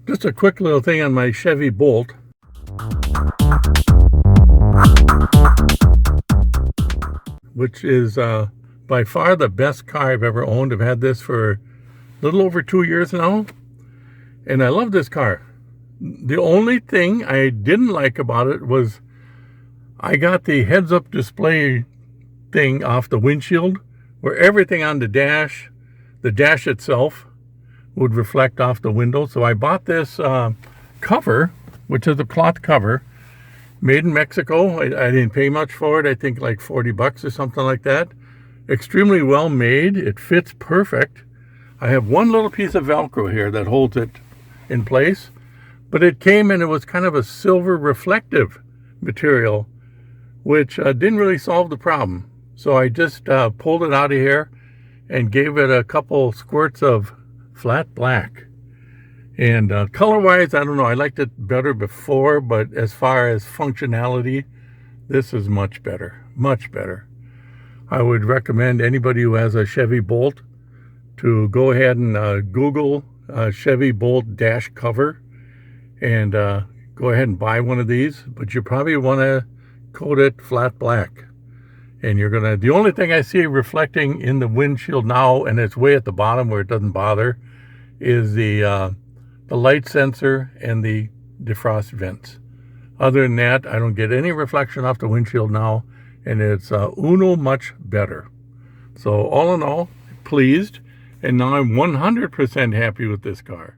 Just a quick little thing on my Chevy Bolt. Which is by far the best car I've ever owned. I've had this for a little over 2 years now. And I love this car. The only thing I didn't like about it was I got the heads-up display thing off the windshield where everything on the dash itself would reflect off the window. So I bought this cover, which is a cloth cover, made in Mexico. I didn't pay much for it. I think like 40 bucks or something like that. Extremely well made. It fits perfect. I have one little piece of Velcro here that holds it in place, but it came and it was kind of a silver reflective material, which didn't really solve the problem. So I just pulled it out of here and gave it a couple squirts of flat black. And color-wise, I don't know, I liked it better before, but as far as functionality, this is much better, much better. I would recommend anybody who has a Chevy Bolt to go ahead and Google Chevy Bolt dash cover and go ahead and buy one of these. But you probably want to coat it flat black. And you're gonna, the only thing I see reflecting in the windshield now, and it's way at the bottom where it doesn't bother, is the light sensor and the defrost vents. Other than that, I don't get any reflection off the windshield now, and it's much better. So all in all, pleased, and now I'm 100% happy with this car.